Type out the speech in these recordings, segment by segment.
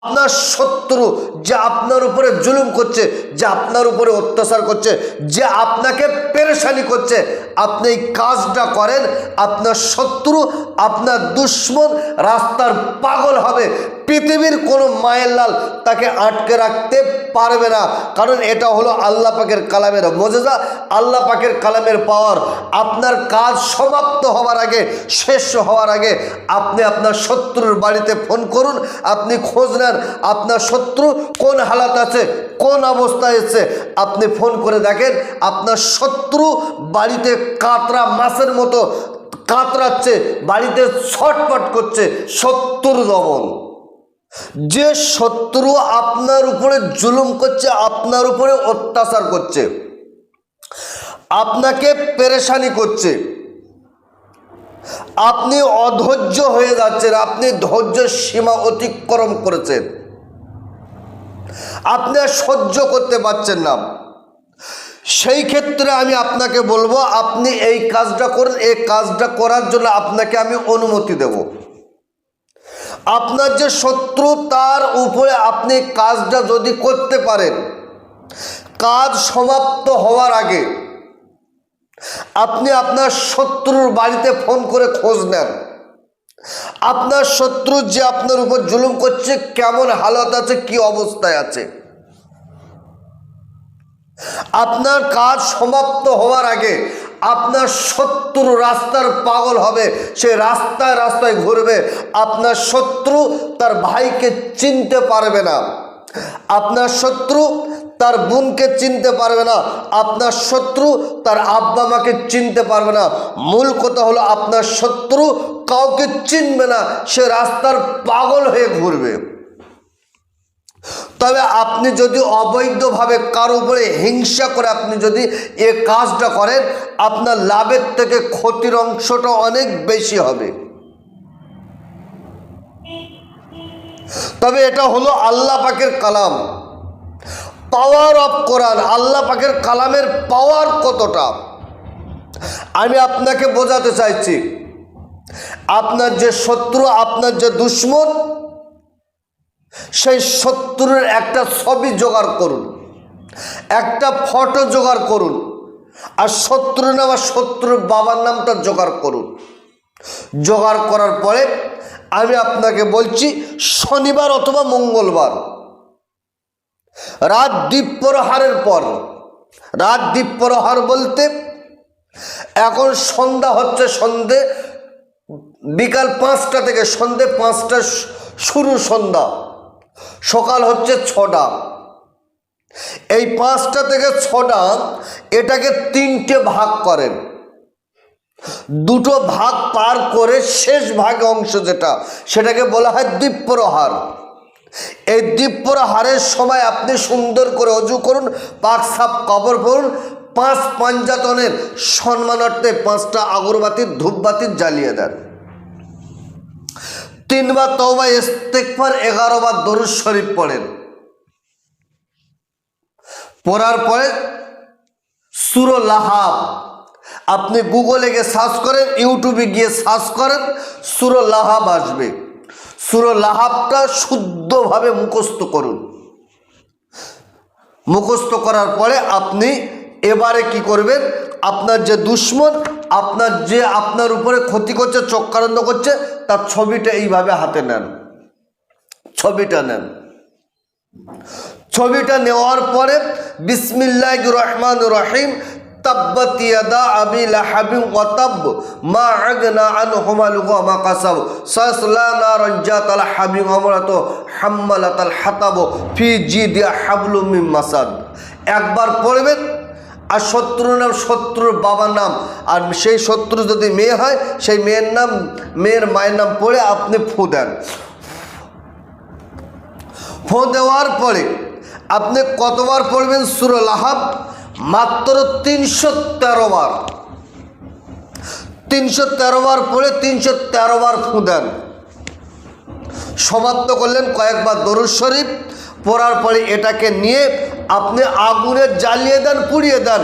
আপনার শত্রু যে আপনার উপরে জুলুম করছে, যে আপনার উপরে অত্যাচার করছে, যে আপনাকে পেরেশানি করছে, আপনি এই কাজটা করেন, আপনার শত্রু, আপনার দুশ্মন রাস্তার পাগল হবে। পৃথিবীর কোনো মায়ের লাল তাকে আটকে রাখতে পারবে না, কারণ এটা হলো আল্লাহ পাকের কালামের মুজিজা, আল্লাহ পাকের কালামের পাওয়ার। আপনার কাজ সমাপ্ত হওয়ার আগে, শেষ হওয়ার আগে আপনি আপনার শত্রুর বাড়িতে ফোন করুন, আপনি খোঁজ নেন আপনার শত্রু কোন হালাত আছে, কোন অবস্থায় আছে। আপনি ফোন করে দেখেন আপনার শত্রু বাড়িতে কাতরা মাছের মতো কাতরাচ্ছে, বাড়িতে ছটফট করছে। শত্রু দমন, যে শত্রু আপনার উপরে জুলুম করছে, আপনার উপরে অত্যাচার করছে, আপনাকে পেরেশানি করছে, আপনি অধৈর্য হয়ে যাচ্ছেন, আপনি ধৈর্যের সীমা অতিক্রম করেছেন, আপনি আর সহ্য করতে পারছেন না, সেই ক্ষেত্রে আমি আপনাকে বলবো আপনি এই কাজটা করুন। এই কাজটা করার জন্য আপনাকে আমি অনুমতি দেব। আপনার যে শত্রু তার উপরে আপনি কাজটা যদি করতে পারেন, কাজ সমাপ্ত হওয়ার আগে আপনি আপনার শত্রুর বাড়িতে ফোন করে খোঁজ নেন, আপনার শত্রু যে আপনার উপর জুলুম করছে কেমন হালত আছে, কি অবস্থায় আছে। আপনার কাজ সমাপ্ত হওয়ার আগে আপনার শত্রু রাস্তার পাগল হবে, সে রাস্তায় রাস্তায় ঘুরবে। আপনার শত্রু তার ভাইকে চিনতে পারবে না, আপনার শত্রু তার বোনকে চিনতে পারবে না, আপনার শত্রু তার আব্বা মাকে চিনতে পারবে না। মূল কথা হলো আপনার শত্রু কাউকে চিনবে না, সে রাস্তার পাগল হয়ে ঘুরবে। তবে আপনি যদি অবৈধভাবে কারো উপরে হিংসা করে আপনি যদি এ কাজটা করেন, আপনার লাভের থেকে ক্ষতির অংশটা অনেক বেশি হবে। তবে এটা হলো আল্লাহ পাকের কালাম, পাওয়ার অফ কোরআন। আল্লাহ পাকের কালামের পাওয়ার কতটা আমি আপনাকে বোঝাতে চাইছি। আপনার যে শত্রু, আপনার যে দুশ্মন, সেই শত্রুর একটা ছবি জোগাড় করুন, একটা ফটো জোগাড় করুন, আর শত্রুর নাম আর শত্রুর বাবার নামটা জোগাড় করুন। জোগাড় করার পরে আমি আপনাকে বলছি শনিবার অথবা মঙ্গলবার রাত দ্বীপ্রহারের পর, রাত দ্বীপ্রহার বলতে এখন সন্ধ্যা হচ্ছে, সন্ধে বিকাল 5টা থেকে সন্ধে 5টা শুরু সন্ধ্যা, সকাল হচ্ছে 6টা। এই 5টা থেকে 6টা এটাকে 3টে ভাগ করেন। 2টো ভাগ পার করে শেষ ভাগ অংশ যেটা, সেটাকে বলা হয় দ্বীপ্রহার। এই দ্বীপ্রহারের সময় আপনি সুন্দর করে অজু করুন, পাক সাপ কাপড় পরুন, 5 পাঞ্জাতনের সম্মানার্থে 5টা আগরবাতির ধূপবাতির জ্বালিয়ে দেন। 3 বার তওবা ইস্তেগফার, 11 বার দরুদ শরীফ পড়েন। পড়ার পরে সূরা লাহাব, আপনি গুগলে গিয়ে সার্চ করেন, ইউটিউবে গিয়ে সার্চ করেন, সূরা লাহাব আসবে। সূরা লাহাবটা শুদ্ধভাবে মুখস্থ করুন। মুখস্থ করার পরে আপনি এবারে কি করবেন, আপনার যে দুশ্মন, আপনার যে আপনার উপরে ক্ষতি করছে, চক্রান্ত করছে, তার ছবিটা এইভাবে হাতে নেন, ছবিটা নেন। ছবিটা নেওয়ার পরে বিসমিল্লাহির রহমানির রহিম, তাব্বাত ইয়াদা আবি লাহাবিন ওয়া তাব, মা আগনা আনহু মালুহু ওয়া মা কাসাব, সায়াসলা নারান যাতাল হামিম আমরাতু হাম্মালাতাল হাতাব ফি জিদিহা হাবলুম মিন মাসাদ। একবার পড়বেন, আর শত্রুর নাম, শত্রুর বাবার নাম, আর সেই শত্রু যদি মেয়ে হয় সেই মেয়ের নাম, মেয়ের মায়ের নাম পড়ে আপনি ফু দেন। ফু দেওয়ার পরে আপনি কতবার পড়বেন সূরা লাহাব? মাত্র 313 বার। 313 বার পড়ে 313 বার ফু দেন। সমাপ্ত করলেন, কয়েকবার দরুদ শরীফ পড়ার পরে এটাকে নিয়ে আপনি আগুনে জ্বালিয়ে দেন, পুড়িয়ে দেন।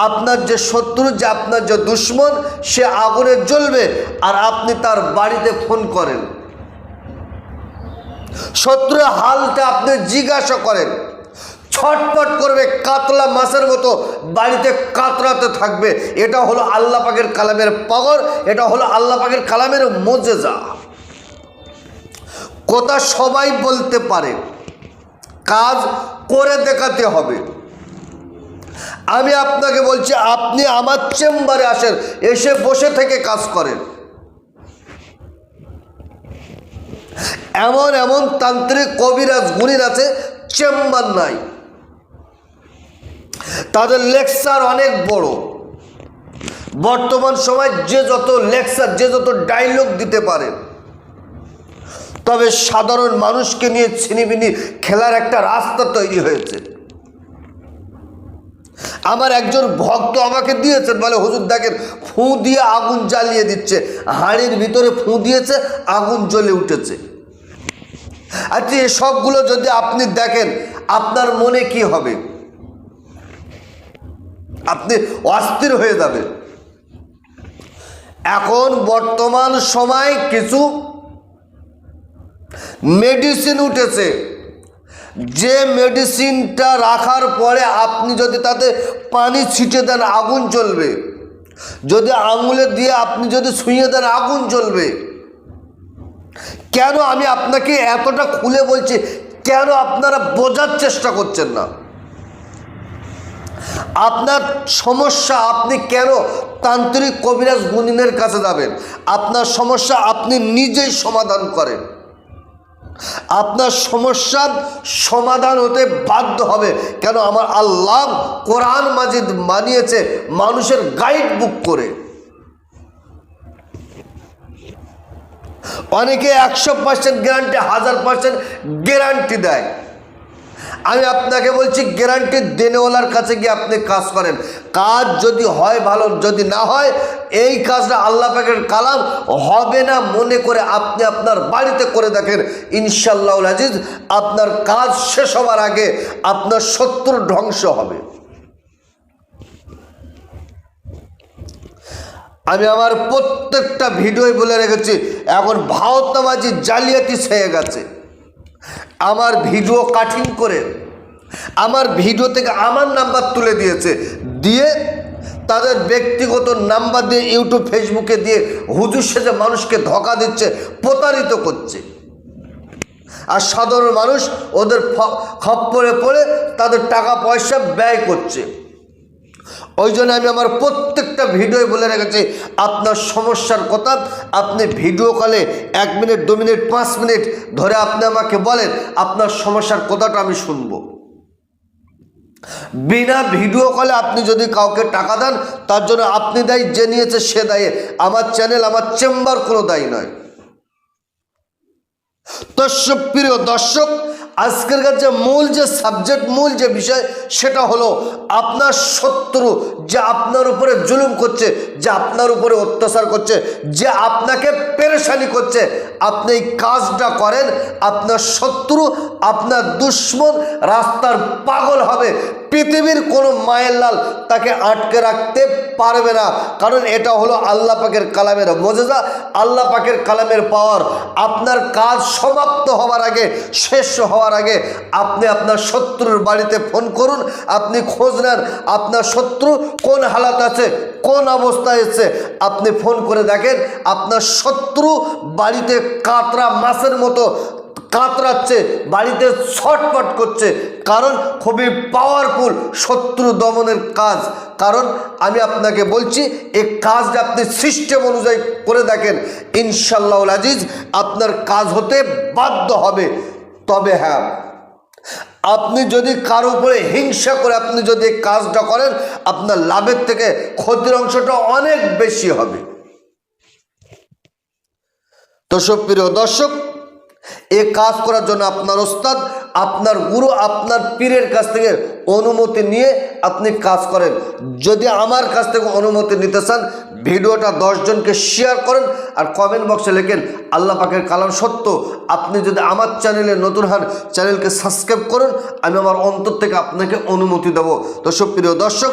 আপনার যে শত্রু, যে আপনার যে দুশ্মন, সে আগুনে জ্বলবে, আর আপনি তার বাড়িতে ফোন করেন। শত্রুর হালটা আপনি জিজ্ঞাসা করেন, ছটপট করবে, কাতলা মাছের মতো বাড়িতে কাতরাতে থাকবে। এটা হলো আল্লাহ পাকের কালামের পাওয়ার, এটা হলো আল্লাহ পাকের কালামের মুজিজা। কথা সবাই বলতে পারে, কাজ করে দেখাতে হবে। আমি আপনাকে বলছি, আপনি আমার চেম্বারে আসেন, এসে বসে থেকে কাজ করেন। এমন এমন তান্ত্রিক কবিরাজ গুণীর আছে, চেম্বার নাই, তাদের লেকচার অনেক বড়। বর্তমান সময় যে যত লেকচার, যে যত ডায়লগ দিতে পারে, তবে সাধারণ মানুষকে নিয়ে ছিনিমিনি খেলার একটা রাস্তা তৈরি হয়েছে। আমার একজন ভক্ত আমাকে দিয়েছেন, বলে হুজুর দেখেন, ফু দিয়ে আগুন জ্বালিয়ে দিচ্ছে, হাঁড়ির ভিতরে ফু দিয়েছে, আগুন জ্বলে উঠেছে। আচ্ছা, এসবগুলো যদি আপনি দেখেন, আপনার মনে কি হবে? আপনি অস্থির হয়ে যাবেন। এখন বর্তমান সময় কিছু মেডিসিন উঠেছে, যে মেডিসিনটা রাখার পরে আপনি যদি তাতে পানি ছিটে দেন, আগুন জ্বলবে। যদি আঙুলে দিয়ে আপনি যদি ছুঁয়ে দেন, আগুন জ্বলবে। কেন আমি আপনাকে এতটা খুলে বলছি, কেন আপনারা বোঝার চেষ্টা করছেন না? আপনার সমস্যা, আপনি কেন তান্ত্রিক কবিরাজ গুণিনের কাছে যাবেন? আপনার সমস্যা আপনি নিজেই সমাধান করেন। আপনার সমস্যার সমাধান হতে বাধ্য হবে। কেন? আমার আল্লাহ কোরআন মাজিদ বানিয়েছে মানুষের গাইড বুক করে। অনেকে 100% গ্যারান্টি, 1000% গ্যারান্টি দেয়। আমি আপনাকে বলছি, গ্যারান্টি দেনেওয়ালার কাছে গিয়ে আপনি কাজ করেন। কাজ যদি হয় ভালো, যদি না হয়, এই কাজটা আল্লাহ পাকের কালাম হবে না মনে করে আপনি আপনার বাড়িতে করে দেখেন, ইনশাআল্লাহুল আজিজ আপনার কাজ শেষ হওয়ার আগে আপনার শত্রু ধ্বংস হবে। আমি আমার প্রত্যেকটা ভিডিওই বলে রেখেছি, এখন ভাওতাবাজি জালিয়াতি ছেয়ে গেছে। আমার ভিডিও কাটিং করে, আমার ভিডিও থেকে আমার নাম্বার তুলে দিয়েছে, দিয়ে তাদের ব্যক্তিগত নাম্বার দিয়ে ইউটিউব ফেসবুকে দিয়ে হুজুর সেজে মানুষকে ধোঁকা দিচ্ছে, প্রতারিত করছে। আর সাধারণ মানুষ ওদের খপ্পরে পড়ে তাদের টাকা পয়সা ব্যয় করছে। ওই জন্য আমি আমার প্রত্যেকটা ভিডিওয় বলে রেখেছি, আপনার সমস্যার কথা আপনি ভিডিও কলে 1 মিনিট, 2 মিনিট, 5 মিনিট ধরে আপনি আমাকে বলেন, আপনার সমস্যার কথাটা আমি শুনবো। বিনা ভিডিও কলে আপনি যদি কাউকে টাকা দেন, তার জন্য আপনি দায়ী, যে নিয়েছে সে দায়ী। আমার চ্যানেল, আমার চেম্বার কোনো দায়ী নয়। তো প্রিয় দর্শক, আজকের কাছে মূল যে সাবজেক্ট, মূল যে বিষয়, সেটা হলো আপনার শত্রু যে আপনার উপরে জুলুম করছে, যে আপনার উপরে অত্যাচার করছে, যে আপনাকে পেরেশানি করছে, আপনি এই কাজটা করেন, আপনার শত্রু, আপনার দুশ্মন রাস্তার পাগল হবে। পৃথিবীর কোনো মায়ের লাল তাকে আটকে রাখতে পারবে না, কারণ এটা হলো আল্লাহ পাকের কালামের মুজিজা, আল্লাহ পাকের কালামের পাওয়ার। আপনার কাজ সমাপ্ত হওয়ার আগে, শেষ হওয়ার আগে আপনি আপনার শত্রুর বাড়িতে ফোন করুন, আপনি খোঁজ নেন আপনার শত্রু কোন হালাত আছে, কোন অবস্থায় আছে। আপনি ফোন করে দেখেন, আপনার শত্রু বাড়িতে কাতরা মাছের মতো কাতরাচ্ছে, বাড়িতে ছটপট করছে, কারণ খুবই পাওয়ারফুল শত্রু দমনের কাজ। কারণ আমি আপনাকে বলছি, এই কাজটা আপনি সিস্টেম অনুযায়ী করে দেখেন, ইনশাআল্লাহুল আজিজ আপনার কাজ হতে বাধ্য হবে। তবে হ্যাঁ, আপনি যদি কারো উপরে হিংসা করে আপনি যদি এই কাজটা করেন, আপনার লাভের থেকে ক্ষতির অংশটা অনেক বেশি হবে। তো সুপ্রিয় দর্শক, এই কাজ করার জন্য আপনার ওস্তাদ, আপনার গুরু, আপনার পীরের কাছ থেকে অনুমতি নিয়ে আপনি কাজ করেন। যদি আমার কাছ থেকে অনুমতি নিতে চান, ভিডিওটা 10 জনকে শেয়ার করেন আর কমেন্ট বক্সে লেখেন আল্লাহ পাকের কালাম সত্য। আপনি যদি আমার চ্যানেলে নতুন হন, চ্যানেলকে সাবস্ক্রাইব করুন, আমি আমার অন্তর থেকে আপনাকে অনুমতি দেব। তো সুপ্রিয় দর্শক,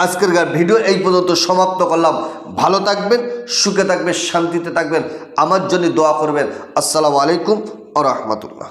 আজকের ভিডিও এই পর্যন্ত সমাপ্ত করলাম। ভালো থাকবেন, সুখে থাকবেন, শান্তিতে থাকবেন, আমার জন্য দোয়া করবেন। আসসালামু আলাইকুম ওয়া রাহমাতুল্লাহ।